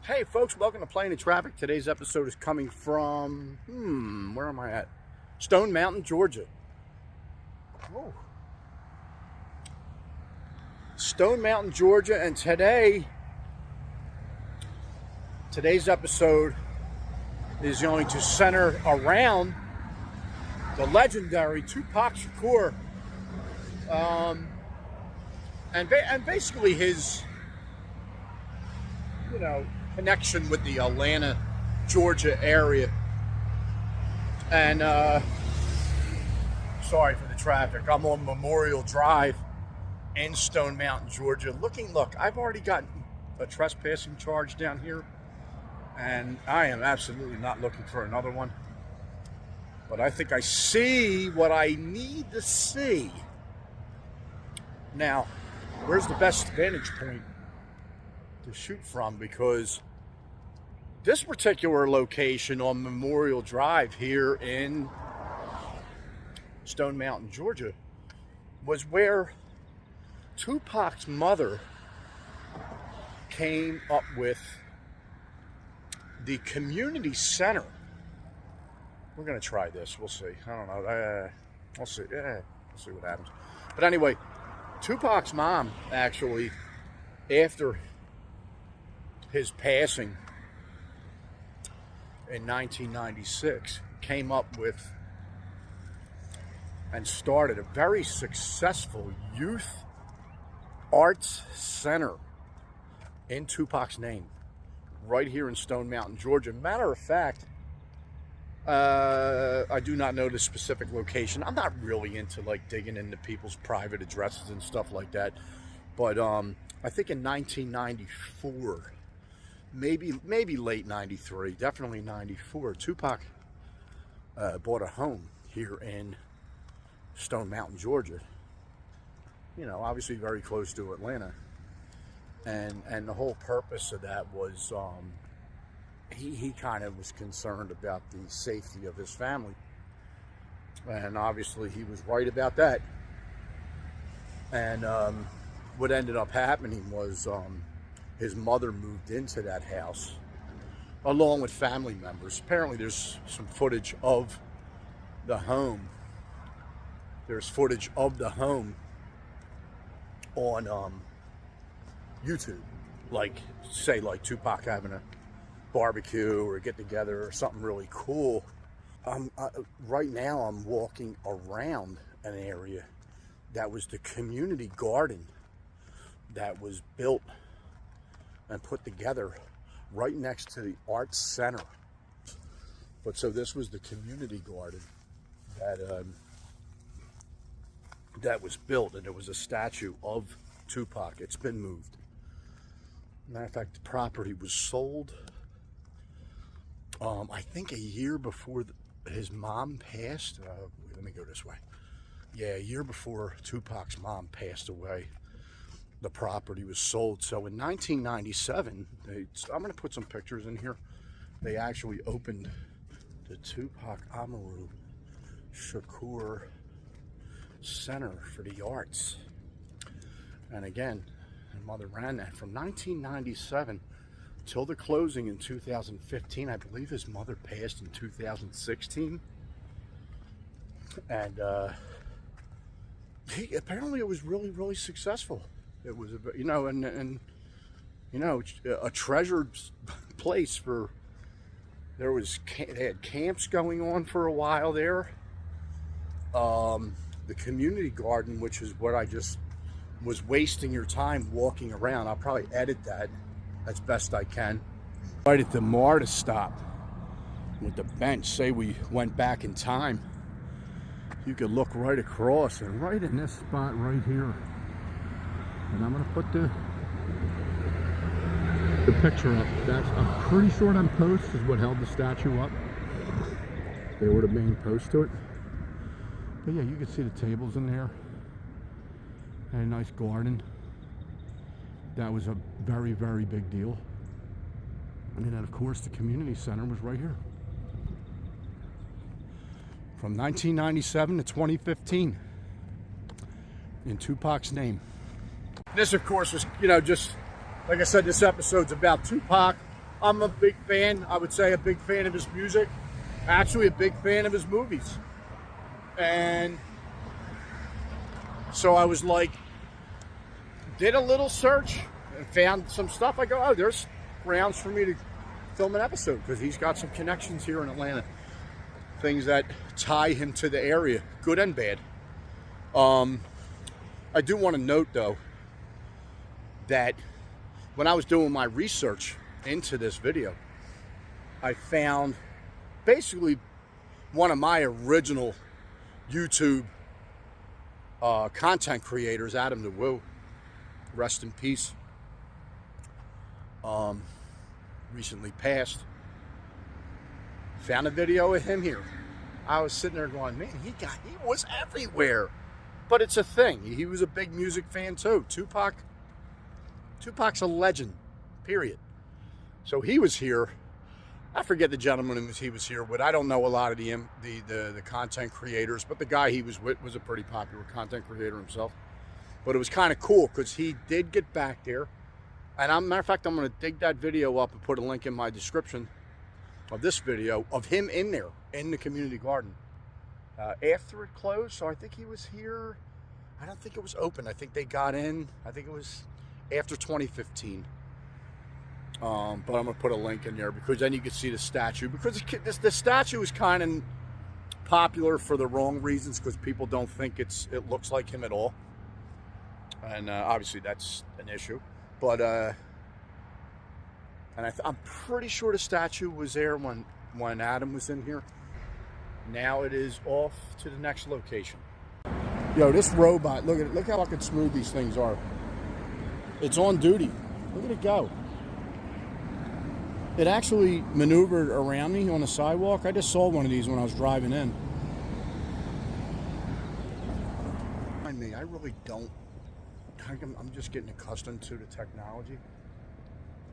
Hey folks, welcome to Playing in Traffic. Today's episode is coming from, where am I at? Stone Mountain, Georgia. Oh. Stone Mountain, Georgia, and today's episode is going to center around the legendary Tupac Shakur, and basically his, connection with the Atlanta, Georgia area. And sorry for the traffic. I'm on Memorial Drive in Stone Mountain, Georgia. Look, I've already gotten a trespassing charge down here, and I am absolutely not looking for another one. But I think I see what I need to see. Now, where's the best vantage point to shoot from? Because this particular location on Memorial Drive here in Stone Mountain, Georgia, was where Tupac's mother came up with the community center. We're going to try this. We'll see. I don't know. We'll see. We'll see what happens. But anyway, Tupac's mom, actually, after his passing in 1996, came up with and started a very successful youth arts center in Tupac's name, right here in Stone Mountain, Georgia. Matter of fact, I do not know the specific location. I'm not really into digging into people's private addresses and stuff like that, but I think in 1994, maybe late 93, definitely 94, Tupac bought a home here in Stone Mountain, Georgia. Obviously very close to Atlanta. And the whole purpose of that was he kind of was concerned about the safety of his family. And obviously he was right about that. And what ended up happening was his mother moved into that house along with family members. Apparently there's some footage of the home. There's footage of the home on YouTube. Like Tupac having a barbecue or get together or something really cool. Right now I'm walking around an area that was the community garden that was built and put together right next to the arts center. But so this was the community garden that was built, and there was a statue of Tupac. It's been moved. Matter of fact, the property was sold I think a year before his mom passed. Let me go this way. Yeah, a year before Tupac's mom passed away, the property was sold. So in 1997, I'm going to put some pictures in here. They actually opened the Tupac Shakur Center for the Arts. And again, my mother ran that from 1997 till the closing in 2015. I believe his mother passed in 2016. And apparently it was really, really successful. It was, a treasured place for. They had camps going on for a while there. The community garden, which is what I just was wasting your time walking around. I'll probably edit that as best I can. Right at the MARTA stop with the bench, say we went back in time, you could look right across, and right in this spot right here. And I'm gonna put the picture up. I'm pretty sure that post is what held the statue up. They were the main post to it. But yeah, you can see the tables in there. And a nice garden. That was a very, very big deal. And then of course the community center was right here. From 1997 to 2015. In Tupac's name. This of course was, just like I said, this episode's about Tupac. I'm a big fan. I would say a big fan of his music. Actually, a big fan of his movies. And so I was like, did a little search and found some stuff. I go, oh, there's grounds for me to film an episode because he's got some connections here in Atlanta. Things that tie him to the area, good and bad. I do want to note, though, that when I was doing my research into this video, I found basically one of my original YouTube content creators, Adam the Woo, rest in peace, recently passed. Found a video of him here. I was sitting there going, man, he was everywhere. But it's a thing. He was a big music fan too. Tupac's a legend, period. So he was here. I forget the gentleman who he was here with. I don't know a lot of the content creators, but the guy he was with was a pretty popular content creator himself. But it was kind of cool because he did get back there. And matter of fact, I'm going to dig that video up and put a link in my description of this video of him in there, in the community garden. After it closed, so I think he was here. I don't think it was open. I think they got in. I think it was after 2015. But I'm going to put a link in there because then you can see the statue. Because the statue is kind of popular for the wrong reasons because people don't think it looks like him at all. And obviously that's an issue. But I'm pretty sure the statue was there when Adam was in here. Now it is off to the next location. Yo, this robot, look how fucking smooth these things are. It's on duty. Look at it go. It actually maneuvered around me on the sidewalk. I just saw one of these when I was driving in. I really don't. I'm just getting accustomed to the technology.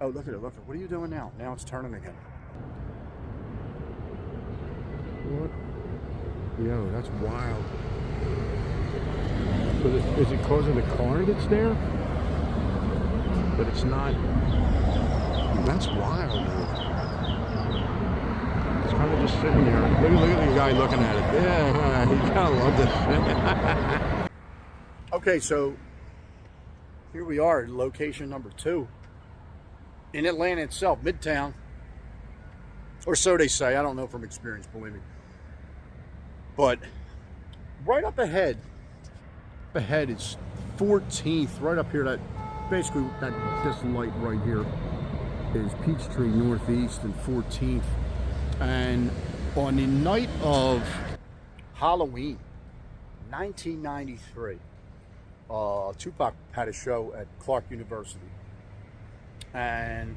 Oh, look at it, look at it. What are you doing now? Now it's turning again. What? Yo, that's wild. Is it because of the car that's there? But it's not. That's wild, dude. It's kind of just sitting there. Look at the guy looking at it. Yeah, he kind of loved it. Okay, so here we are, location number 2 in Atlanta itself, Midtown, or so they say. I don't know from experience, believe me. But right up ahead is 14th, right up here. That basically this light right here is Peachtree Northeast and 14th. And on the night of Halloween, 1993. Tupac had a show at Clark University, and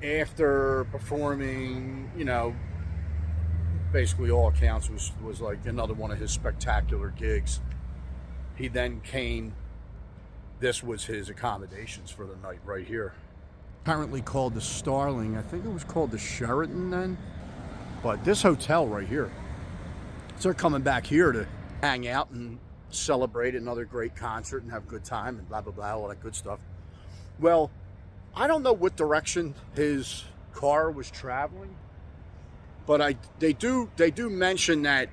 after performing, basically all accounts was like another one of his spectacular gigs, he then came. This was his accommodations for the night right here. Apparently called the Starling. I think it was called the Sheraton then, but this hotel right here. So they're coming back here to hang out and celebrate another great concert and have a good time and blah blah blah, all that good stuff. Well, I don't know what direction his car was traveling, but they do mention that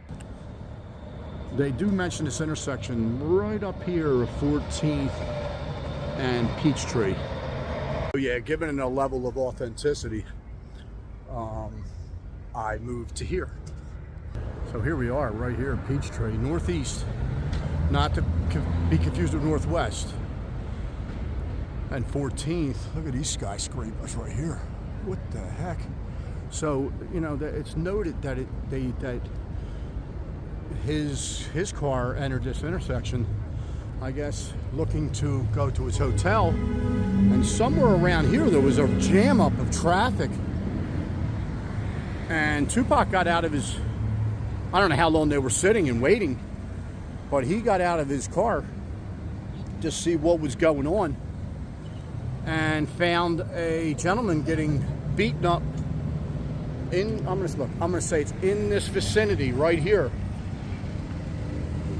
this intersection right up here of 14th and Peachtree. So yeah, given it a level of authenticity, I moved to here. So here we are, right here in Peachtree, Northeast. Not to be confused with Northwest. And 14th, look at these skyscrapers right here. What the heck? So, it's noted that that his car entered this intersection, I guess, looking to go to his hotel. And somewhere around here, there was a jam up of traffic. And Tupac got out of his, I don't know how long they were sitting and waiting, but he got out of his car to see what was going on and found a gentleman getting beaten up I'm gonna say it's in this vicinity right here.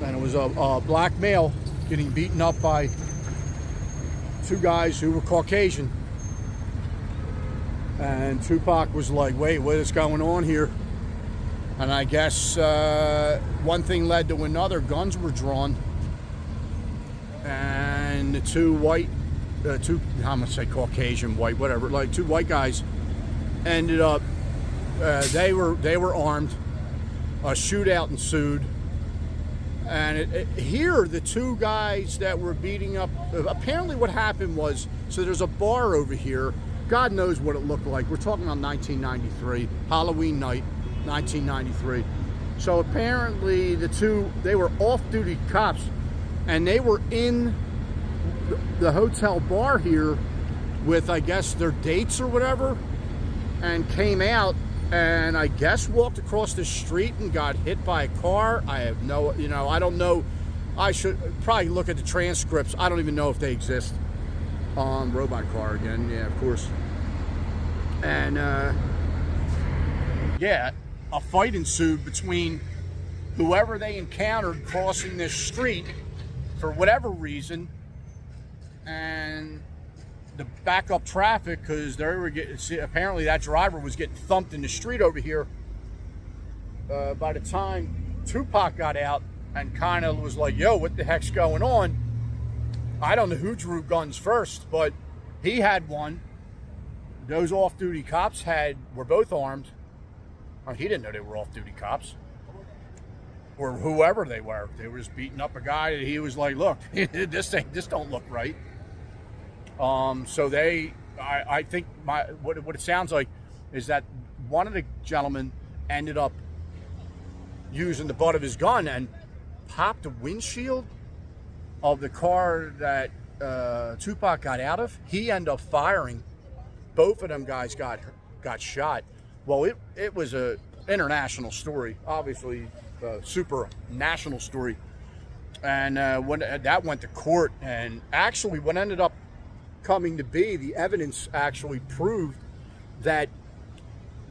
And it was a black male getting beaten up by 2 guys who were Caucasian. And Tupac was like, wait, what is going on here? And I guess one thing led to another. Guns were drawn. And the two white, I'm going to say Caucasian, white, whatever, like two white guys ended up, they were armed. A shootout ensued. And here, the two guys that were beating up, apparently what happened was, so there's a bar over here. God knows what it looked like. We're talking about 1993, Halloween night, 1993. So apparently the two, they were off-duty cops, and they were in the hotel bar here with, I guess, their dates or whatever, and came out and I guess walked across the street and got hit by a car. I have no, I don't know. I should probably look at the transcripts. I don't even know if they exist. Robot car again, yeah, of course. And yeah, a fight ensued between whoever they encountered crossing this street for whatever reason, and the backup traffic, because they were getting, apparently that driver was getting thumped in the street over here. By the time Tupac got out and kind of was like, yo, what the heck's going on? I don't know who drew guns first, but he had one. Those off-duty cops were both armed. He didn't know they were off-duty cops, or whoever they were. They were just beating up a guy, and he was like, look, this don't look right. So I think what it sounds like is that one of the gentlemen ended up using the butt of his gun and popped the windshield of the car that Tupac got out of. He ended up firing. Both of them guys got shot. Well, it was a international story, obviously a super national story, and when that went to court, and actually what ended up coming to be, the evidence actually proved that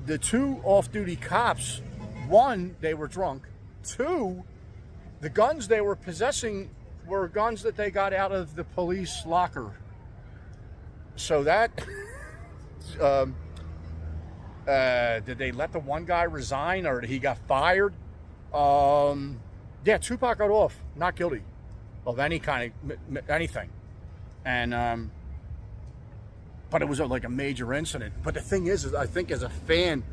the two off-duty cops, one, they were drunk. Two, the guns they were possessing were guns that they got out of the police locker. So that, did they let the one guy resign, or he got fired? Yeah, Tupac got off, not guilty of any kind of anything. And, but it was like a major incident. But the thing is I think as a fan,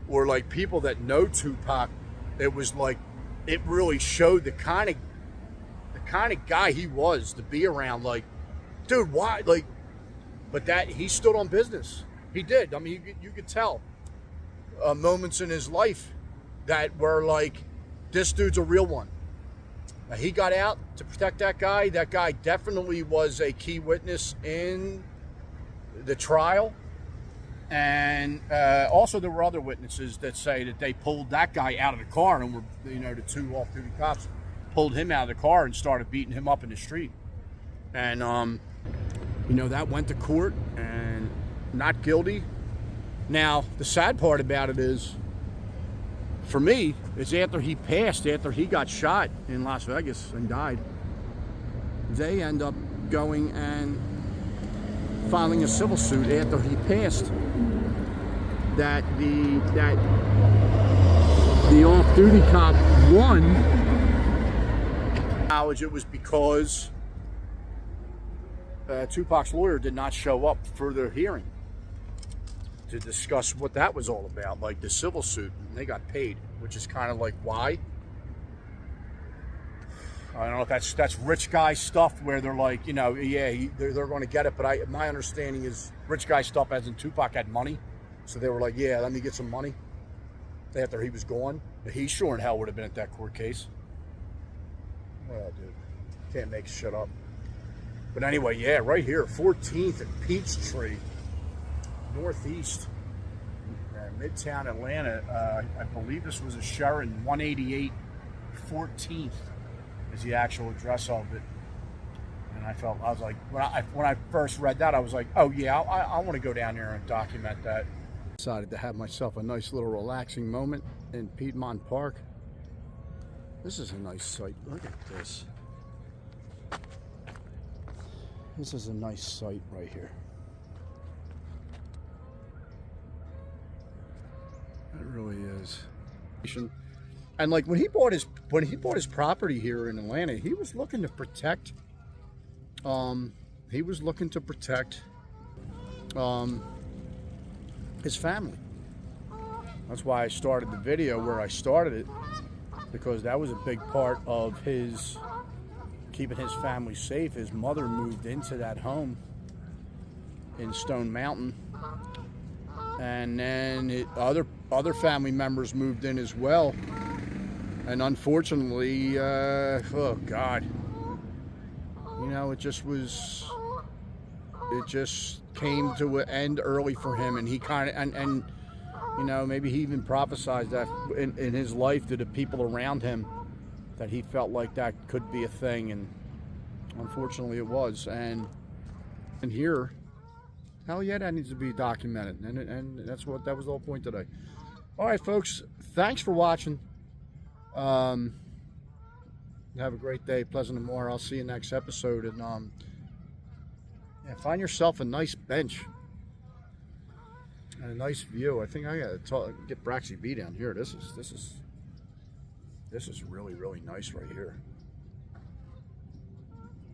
or like people that know Tupac, it was like, it really showed the kind of guy he was to be around. Like, dude, why? Like, but that he stood on business. He did. I mean, you could tell moments in his life that were like, this dude's a real one. Now, he got out to protect that guy. That guy definitely was a key witness in the trial. And also there were other witnesses that say that they pulled that guy out of the car, and were, the two off-duty cops pulled him out of the car and started beating him up in the street. And that went to court, and not guilty. Now the sad part about it is, for me, is after he got shot in Las Vegas and died, they end up going and filing a civil suit after he passed, that the off-duty cop won. It was because Tupac's lawyer did not show up for their hearing to discuss what that was all about, like the civil suit, and they got paid, which is kind of like, why? I don't know if that's rich guy stuff, where they're like, yeah, they're going to get it. But my understanding is rich guy stuff as in Tupac had money. So they were like, yeah, let me get some money after he was gone. But he sure in hell would have been at that court case. Oh, dude. Can't make shit up. But anyway, yeah, right here, 14th and Peachtree, Northeast, Midtown Atlanta. I believe this was a Sharon 188 14th. Is the actual address of it. And I was like, when I first read that, I was like, oh yeah, I want to go down there and document that. Decided to have myself a nice little relaxing moment in Piedmont Park. This is a nice site. Look at this. This is a nice site right here. It really is. And like when he bought his property here in Atlanta, he was looking to protect. He was looking to protect his family. That's why I started the video where I started it, because that was a big part of his keeping his family safe. His mother moved into that home in Stone Mountain, and then other family members moved in as well. And unfortunately, oh God, you know, it just came to an end early for him, and he kind of and you know, maybe he even prophesied that in his life to the people around him, that he felt like that could be a thing, and unfortunately it was. And here, hell yeah, that needs to be documented, and that was the whole point today. All right, folks, thanks for watching. Have a great day, pleasant tomorrow. I'll see you next episode, and yeah, find yourself a nice bench and a nice view. I think I gotta get Braxy B down here. This is really, really nice right here.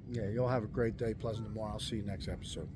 Yeah, you'll have a great day, pleasant tomorrow. I'll see you next episode.